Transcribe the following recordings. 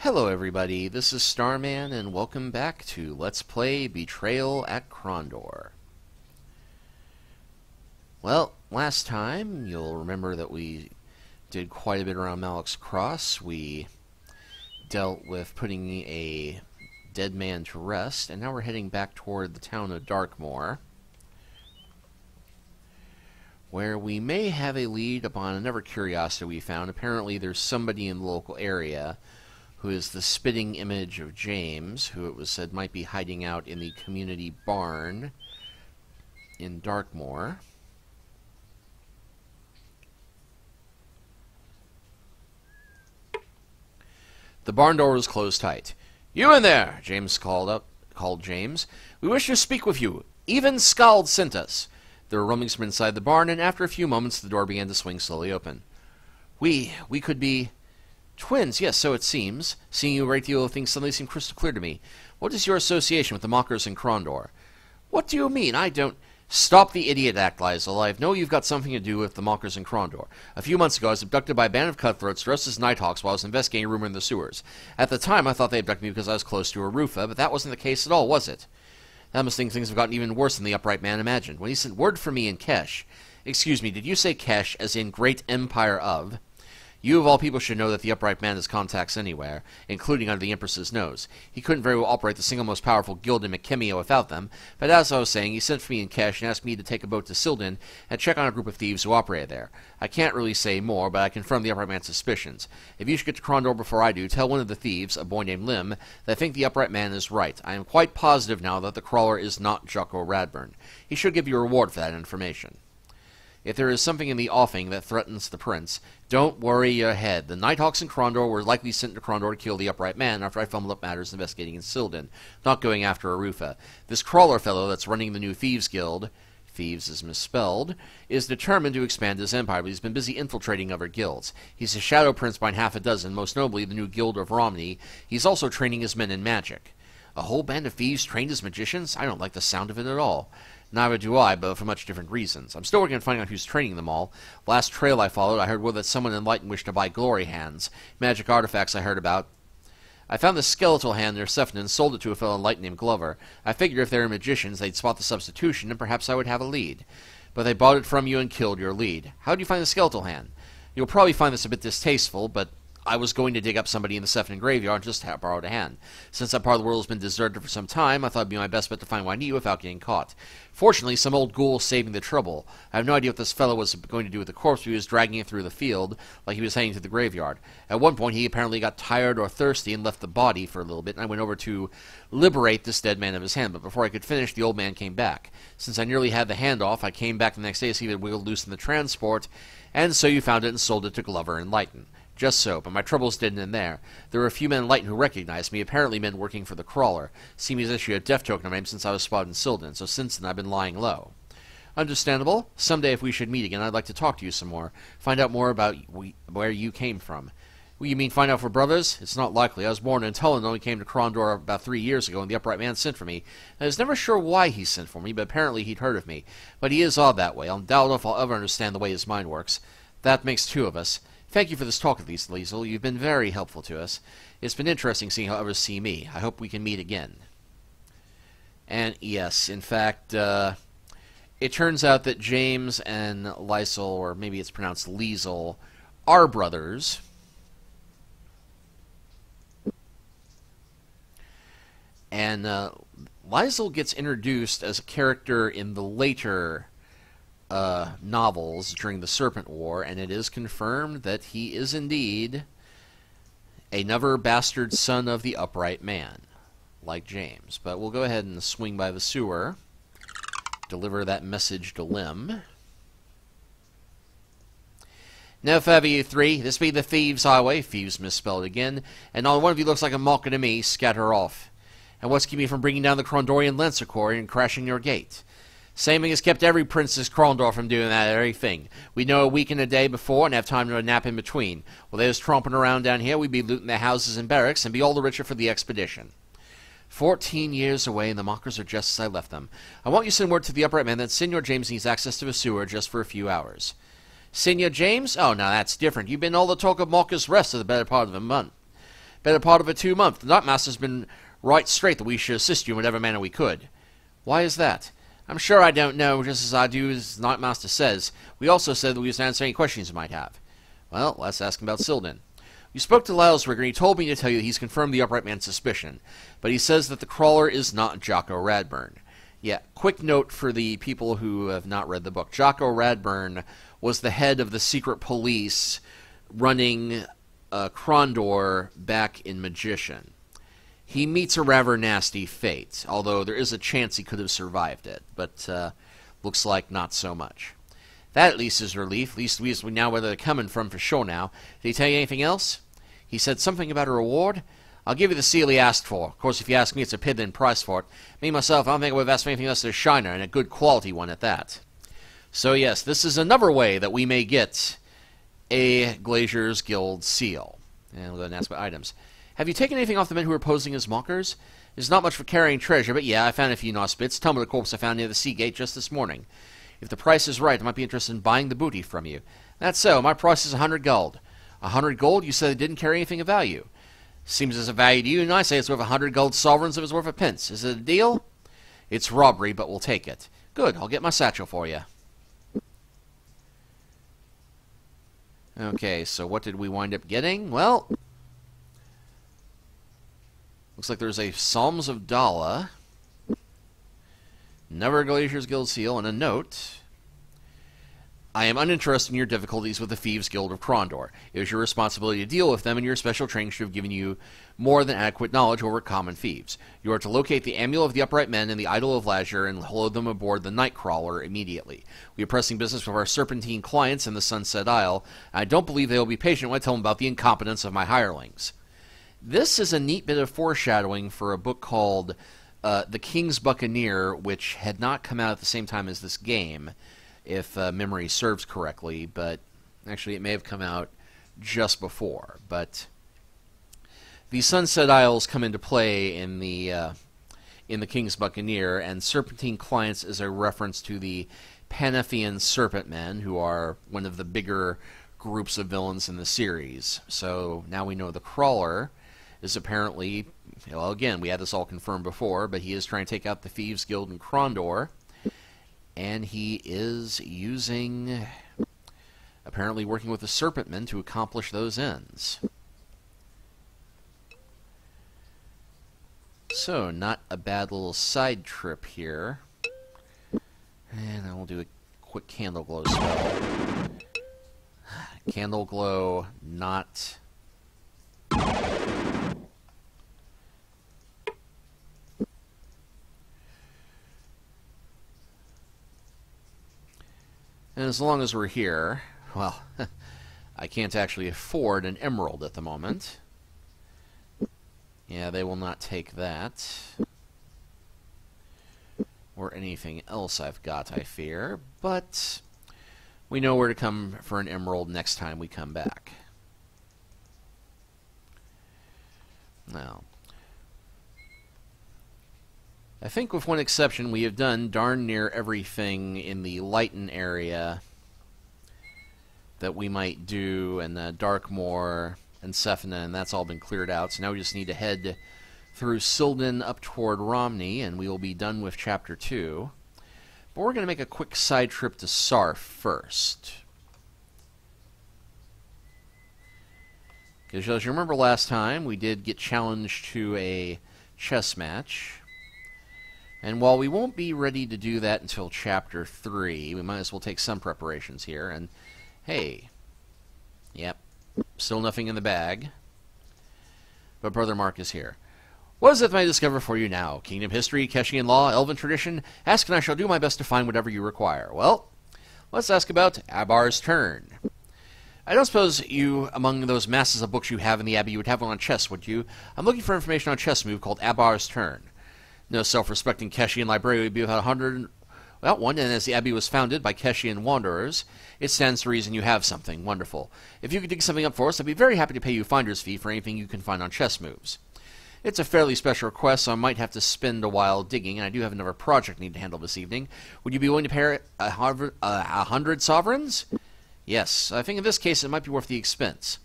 Hello everybody, this is Starman and welcome back to Let's Play Betrayal at Krondor. Well, last time, you'll remember that we did quite a bit around Malak's Cross. We dealt with putting a dead man to rest, and now we're heading back toward the town of Darkmoor, where we may have a lead upon another curiosity we found. Apparently there's somebody in the local area who is the spitting image of James, who it was said might be hiding out in the community barn in Darkmoor. The barn door was closed tight. "You in there!" James called James. "We wish to speak with you. Even Skald sent us." There were rumblings from inside the barn, and after a few moments the door began to swing slowly open. We could be twins, yes, so it seems. Seeing you, a great deal of things suddenly seem crystal clear to me. What is your association with the mockers in Krondor? What do you mean? I don't... Stop the idiot act, Liesel. I know you've got something to do with the mockers in Krondor. A few months ago, I was abducted by a band of cutthroats dressed as nighthawks while I was investigating a rumor in the sewers. At the time, I thought they abducted me because I was close to Arufa, but that wasn't the case at all, was it? That must think things have gotten even worse than the upright man imagined. When he sent word for me in Kesh... Excuse me, did you say Kesh, as in Great Empire of... You, of all people, should know that the upright man has contacts anywhere, including under the Empress's nose. He couldn't very well operate the single most powerful guild in Mechemia without them, but as I was saying, he sent for me in Kesh and asked me to take a boat to Silden and check on a group of thieves who operated there. I can't really say more, but I confirm the upright man's suspicions. If you should get to Krondor before I do, tell one of the thieves, a boy named Lim, that I think the upright man is right. I am quite positive now that the crawler is not Jocko Radburn. He should give you a reward for that information. If there is something in the offing that threatens the prince, don't worry your head. The Nighthawks in Krondor were likely sent to Krondor to kill the upright man after I fumbled up matters investigating in Silden, not going after Arufa. This crawler fellow that's running the new Thieves Guild, thieves is misspelled, is determined to expand his empire, but he's been busy infiltrating other guilds. He's a shadow prince behind half a dozen, most notably the new Guild of Romney. He's also training his men in magic. A whole band of thieves trained as magicians? I don't like the sound of it at all. Neither do I, but for much different reasons. I'm still working on finding out who's training them all. Last trail I followed, I heard word that someone enlightened wished to buy glory hands, magic artifacts I heard about. I found the skeletal hand near Sefton and sold it to a fellow enlightened named Glover. I figured if they were magicians, they'd spot the substitution, and perhaps I would have a lead. But they bought it from you and killed your lead. How'd you find the skeletal hand? You'll probably find this a bit distasteful, but I was going to dig up somebody in the Sefton graveyard and just borrowed a hand. Since that part of the world has been deserted for some time, I thought it'd be my best bet to find what I need without getting caught. Fortunately, some old ghoul saved me the trouble. I have no idea what this fellow was going to do with the corpse, but he was dragging it through the field like he was heading to the graveyard. At one point, he apparently got tired or thirsty and left the body for a little bit, and I went over to liberate this dead man of his hand, but before I could finish, the old man came back. Since I nearly had the hand off, I came back the next day to see if it wiggled loose in the transport, and so you found it and sold it to Glover and Lighton. Just so, but my troubles didn't end there. There were a few men in Lighton who recognized me, apparently men working for the Crawler. Seemed as issued a death token of my name since I was spotted in Silden, so since then I've been lying low. Understandable. Someday if we should meet again, I'd like to talk to you some more. Find out more about where you came from. Well, you mean find out if we're brothers? It's not likely. I was born in Tullen and only came to Krondor about 3 years ago, and the upright man sent for me. I was never sure why he sent for me, but apparently he'd heard of me. But he is odd that way. I doubt if I'll ever understand the way his mind works. That makes two of us. Thank you for this talk, at least, Liesel. You've been very helpful to us. It's been interesting seeing how others see me. I hope we can meet again. And yes, in fact, it turns out that James and Liesel, or maybe it's pronounced Liesel, are brothers. And Liesel gets introduced as a character in the later novels during the Serpent War, and it is confirmed that he is indeed another bastard son of the upright man, like James. But we'll go ahead and swing by the sewer, deliver that message to Lim. Now, for you three, this be the Thieves' Highway, thieves misspelled again, and not one of you looks like a mocker to me, scatter off. And what's keeping me from bringing down the Krondorian Lancer Corps and crashing your gate? Same thing has kept every Princess Krondor from doing that very thing. We'd know a week and a day before and have time to nap in between. While they was tromping around down here, we'd be looting their houses and barracks and be all the richer for the expedition. 14 years away, and the mockers are just as I left them. I want you to send word to the upright man that Senor James needs access to the sewer just for a few hours. Senor James? Oh, now that's different. You've been all the talk of Mockers Rest for the better part of a month. Better part of a 2 month. The Knightmaster's been right straight that we should assist you in whatever manner we could. Why is that? I'm sure I don't know, just as I do as the Knightmaster says. We also said that we was to answer any questions you might have. Well, let's ask him about Sildon. You spoke to Lylesrigger, and he told me to tell you that he's confirmed the Upright Man's suspicion, but he says that the crawler is not Jocko Radburn. Yeah, quick note for the people who have not read the book. Jocko Radburn was the head of the secret police running Krondor back in Magician. He meets a rather nasty fate, although there is a chance he could have survived it, but looks like not so much. That at least is relief. At least we know where they're coming from for sure now. Did he tell you anything else? He said something about a reward? I'll give you the seal he asked for. Of course, if you ask me, it's a piddling price for it. Me, myself, I don't think I would have asked for anything less than a shiner, and a good quality one at that. So yes, this is another way that we may get a Glazier's Guild seal. And we'll go and ask about items. Have you taken anything off the men who were posing as mockers? There's not much for carrying treasure, but yeah, I found a few nice bits. Tell me the corpse I found near the sea gate just this morning. If the price is right, I might be interested in buying the booty from you. That's so. My price is 100 gold. 100 gold? You said it didn't carry anything of value. Seems as a value to you, and I say it's worth 100 gold sovereigns if it's worth a pence. Is it a deal? It's robbery, but we'll take it. Good, I'll get my satchel for you. Okay, so what did we wind up getting? Well, looks like there's a Psalms of Dala, another Glazier's Guild seal, and a note. I am uninterested in your difficulties with the Thieves' Guild of Krondor. It is your responsibility to deal with them, and your special training should have given you more than adequate knowledge over common thieves. You are to locate the Amulet of the Upright Men and the Idol of Lazure and load them aboard the Nightcrawler immediately. We are pressing business with our Serpentine clients in the Sunset Isle, and I don't believe they will be patient when I tell them about the incompetence of my hirelings. This is a neat bit of foreshadowing for a book called The King's Buccaneer, which had not come out at the same time as this game, if memory serves correctly, but actually it may have come out just before. But the Sunset Isles come into play in the King's Buccaneer, and Serpentine Clients is a reference to the Panathian Serpent Men, who are one of the bigger groups of villains in the series. So now we know the Crawler is apparently, well, again, we had this all confirmed before, but he is trying to take out the Thieves' Guild in Krondor. And he is using, apparently working with the Serpentmen to accomplish those ends. So, not a bad little side trip here. And I will do a quick candle glow spell. Candle glow, not... And as long as we're here, well, I can't actually afford an emerald at the moment. Yeah, they will not take that. Or anything else I've got, I fear. But we know where to come for an emerald next time we come back. Now, I think with one exception, we have done darn near everything in the Lighten area that we might do, and Darkmoor and Sephina, and that's all been cleared out. So now we just need to head through Sildon up toward Romney, and we will be done with Chapter 2. But we're going to make a quick side trip to Sarf first. Because as you remember last time, we did get challenged to a chess match. And while we won't be ready to do that until Chapter 3, we might as well take some preparations here. And, hey, yep, still nothing in the bag. But Brother Mark is here. What is it that I discover for you now? Kingdom history, Keshian law, elven tradition? Ask and I shall do my best to find whatever you require. Well, let's ask about Abar's Turn. I don't suppose you, among those masses of books you have in the Abbey, you would have one on chess, would you? I'm looking for information on a chess move called Abar's Turn. No self-respecting Keshian librarian would be without 100... Well, one, and as the Abbey was founded by Keshian wanderers, it stands to reason you have something. Wonderful. If you could dig something up for us, I'd be very happy to pay you a finder's fee for anything you can find on chess moves. It's a fairly special request, so I might have to spend a while digging, and I do have another project I need to handle this evening. Would you be willing to pay 100 sovereigns? Yes, I think in this case it might be worth the expense.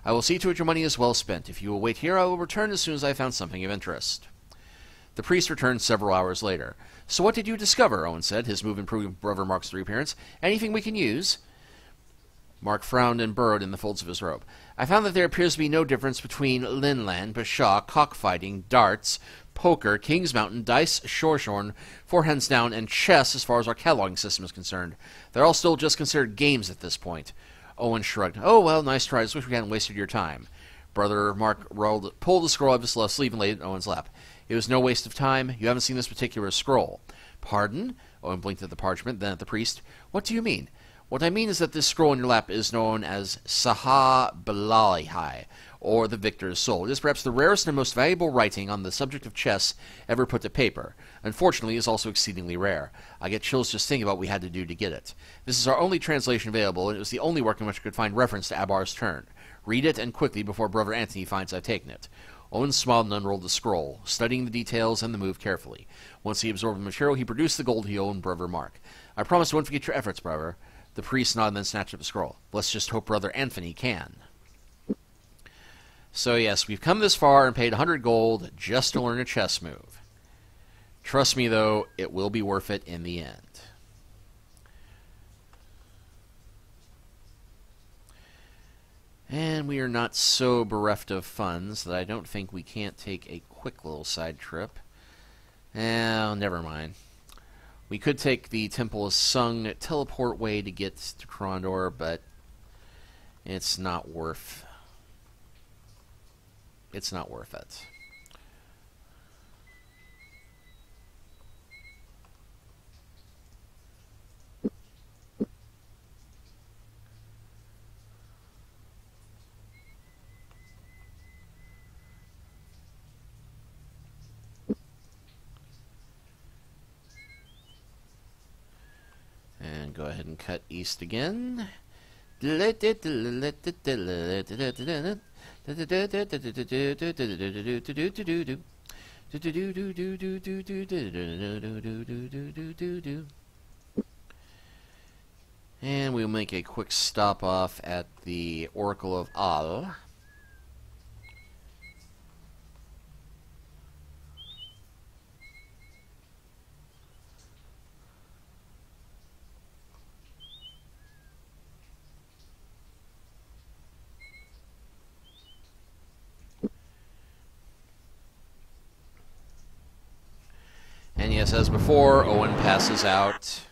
I will see to it your money is well spent. If you will wait here, I will return as soon as I have found something of interest. The priest returned several hours later. So what did you discover? Owen said, his move improving Brother Mark's reappearance. Anything we can use? Mark frowned and burrowed in the folds of his robe. I found that there appears to be no difference between Linland, Bashaw, cockfighting, darts, poker, King's Mountain, dice, shoreshorn, four hands down, and chess as far as our cataloging system is concerned. They're all still just considered games at this point. Owen shrugged. Oh, well, nice try. I just wish we hadn't wasted your time. Brother Mark pulled the scroll out of his left sleeve and laid it in Owen's lap. It was no waste of time. You haven't seen this particular scroll. Pardon? Owen blinked at the parchment, then at the priest. What do you mean? What I mean is that this scroll in your lap is known as Saha Balalihai, or the Victor's Soul. It is perhaps the rarest and most valuable writing on the subject of chess ever put to paper. Unfortunately, it is also exceedingly rare. I get chills just thinking about what we had to do to get it. This is our only translation available, and it was the only work in which I could find reference to Abar's turn. Read it, and quickly, before Brother Anthony finds I've taken it. Owen smiled and unrolled the scroll, studying the details and the move carefully. Once he absorbed the material, he produced the gold he owed Brother Mark. I promise you won't forget your efforts, brother. The priest nodded and then snatched up the scroll. Let's just hope Brother Anthony can. So yes, we've come this far and paid 100 gold just to learn a chess move. Trust me, though, it will be worth it in the end. And we are not so bereft of funds that I don't think we can't take a quick little side trip. Oh, never mind. We could take the Temple of Sung teleport way to get to Krondor, but it's not worth it. And go ahead and cut east again. And we'll make a quick stop off at the Oracle of Al. And yes, as before, Owen passes out.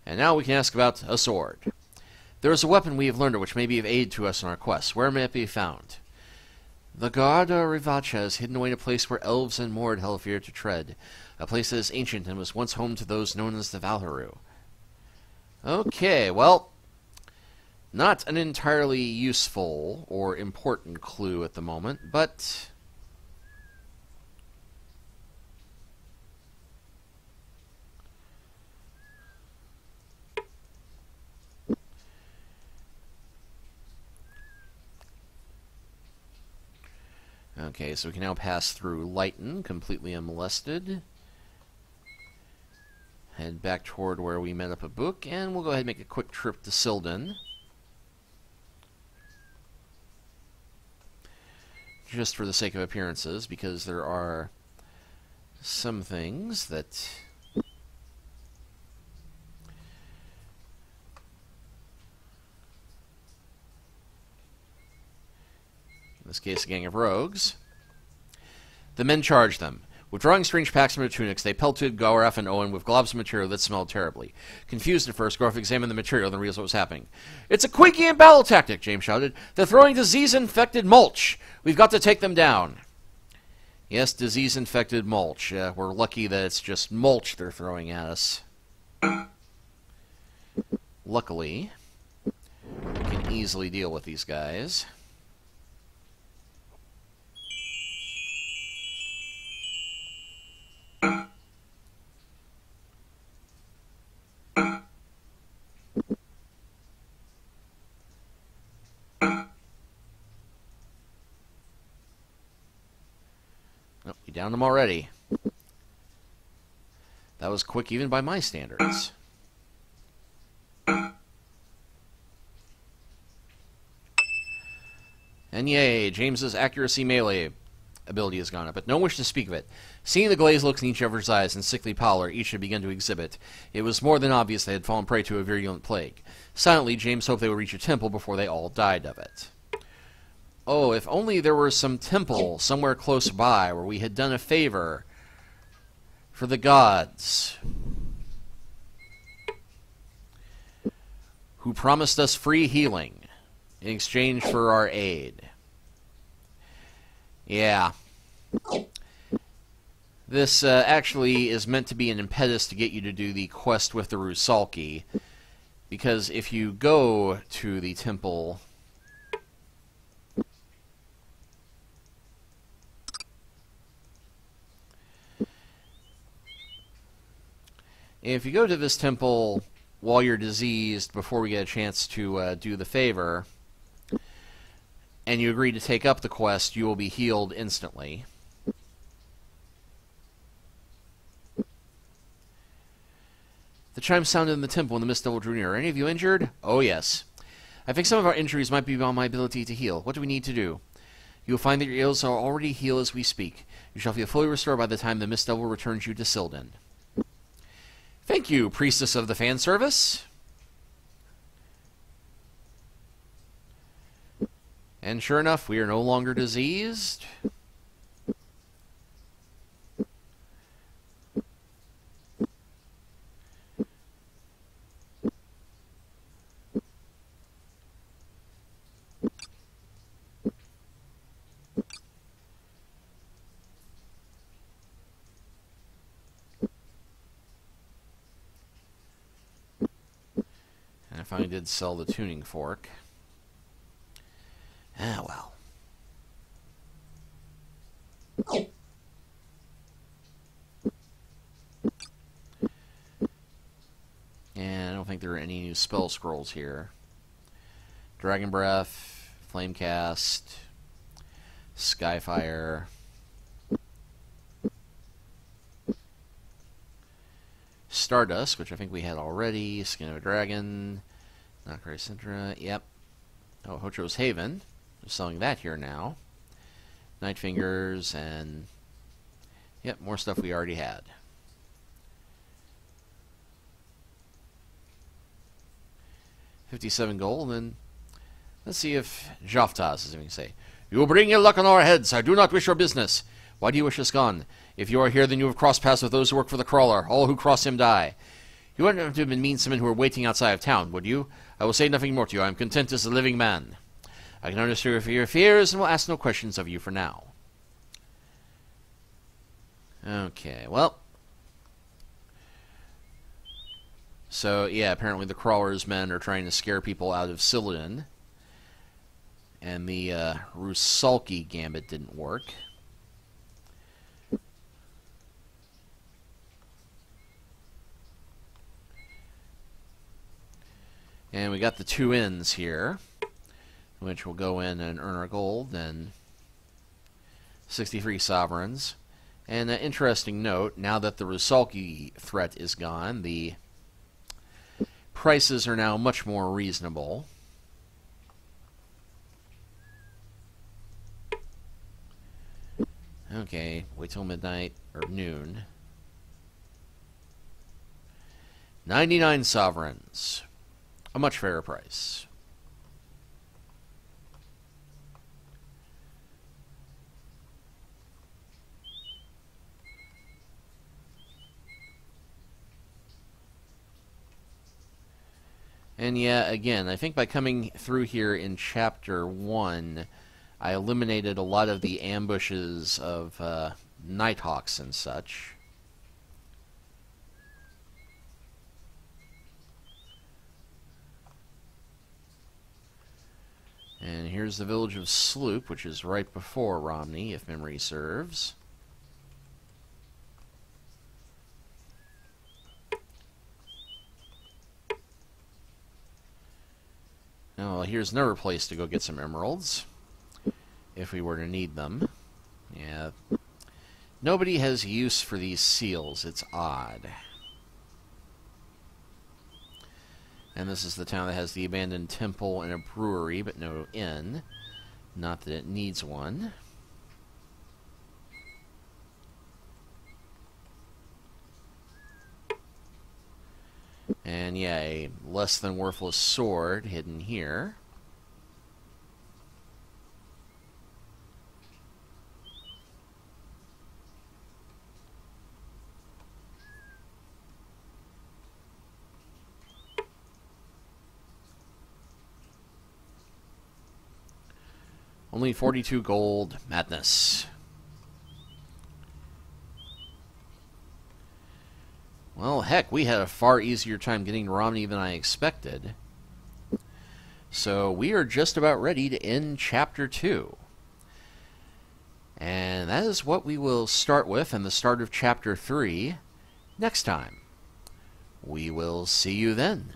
And now we can ask about a sword. There is a weapon we have learned of which may be of aid to us in our quest. Where may it be found? The Garda Rivacha is hidden away in a place where elves and more hell fear to tread. A place that is ancient and was once home to those known as the Valharu. Okay, well, not an entirely useful or important clue at the moment, but okay, so we can now pass through Lighton, completely unmolested. Head back toward where we met up a book, and we'll go ahead and make a quick trip to Silden. Just for the sake of appearances, because there are some things that in this case, a gang of rogues. The men charged them. Withdrawing strange packs from their tunics, they pelted Gaurath and Owen with globs of material that smelled terribly. Confused at first, Gaurath examined the material and realized what was happening. "It's a Quinkian battle tactic," James shouted. "They're throwing disease-infected mulch. We've got to take them down." Yes, disease-infected mulch. We're lucky that it's just mulch they're throwing at us. Luckily, we can easily deal with these guys. Oh, we downed them already. That was quick even by my standards. And yay, James's accuracy melee ability has gone up, but no wish to speak of it. Seeing the glazed looks in each other's eyes and sickly pallor each had begun to exhibit, it was more than obvious they had fallen prey to a virulent plague. Silently, James hoped they would reach a temple before they all died of it. Oh, if only there were some temple somewhere close by where we had done a favor for the gods, who promised us free healing in exchange for our aid. Yeah. This actually is meant to be an impetus to get you to do the quest with the Rusalki, because if you go to the temple... If you go to this temple while you're diseased, before we get a chance to do the favor, and you agree to take up the quest, you will be healed instantly. The chime sounded in the temple when the Mist Devil drew near. Are any of you injured? Oh, yes. I think some of our injuries might be beyond my ability to heal. What do we need to do? You will find that your ills are already healed as we speak. You shall feel fully restored by the time the Mist Devil returns you to Silden. Thank you, Priestess of the Fan Service. And sure enough, we are no longer diseased. And I finally did sell the tuning fork. Ah, well. And I don't think there are any new spell scrolls here. Dragon Breath, Flamecast, Skyfire, Stardust, which I think we had already, Skin of a Dragon, Nakari Centra, yep. Oh, Hocho's Haven. They're selling that here now. Night Fingers, and yep, more stuff we already had. $57 gold, and let's see if Joftas has anything to say. You bring ill luck on our heads. I do not wish your business. Why do you wish us gone? If you are here, then you have crossed paths with those who work for the Crawler. All who cross him die. You wouldn't have to have been mean-semen who were waiting outside of town, would you? I will say nothing more to you. I am content as a living man. I can understand your fears and will ask no questions of you for now. Okay, well. So, yeah, apparently the Crawler's men are trying to scare people out of Silden. And the Rusalki gambit didn't work. And we got the 2 inns here, which will go in and earn our gold, and 63 sovereigns. And an interesting note, now that the Rusalki threat is gone, the prices are now much more reasonable. Okay, wait till midnight, or noon. 99 sovereigns. A much fairer price. And yeah, again, I think by coming through here in Chapter 1, I eliminated a lot of the ambushes of Nighthawks and such. And here's the village of Sloop, which is right before Romney, if memory serves. Oh, well, here's another place to go get some emeralds, if we were to need them. Yeah. Nobody has use for these seals. It's odd. And this is the town that has the abandoned temple and a brewery, but no inn. Not that it needs one. And yeah, a less than worthless sword hidden here. Only 42 gold. Madness. Well, heck, we had a far easier time getting to Romney than I expected. So we are just about ready to end Chapter 2. And that is what we will start with in the start of Chapter 3 next time. We will see you then.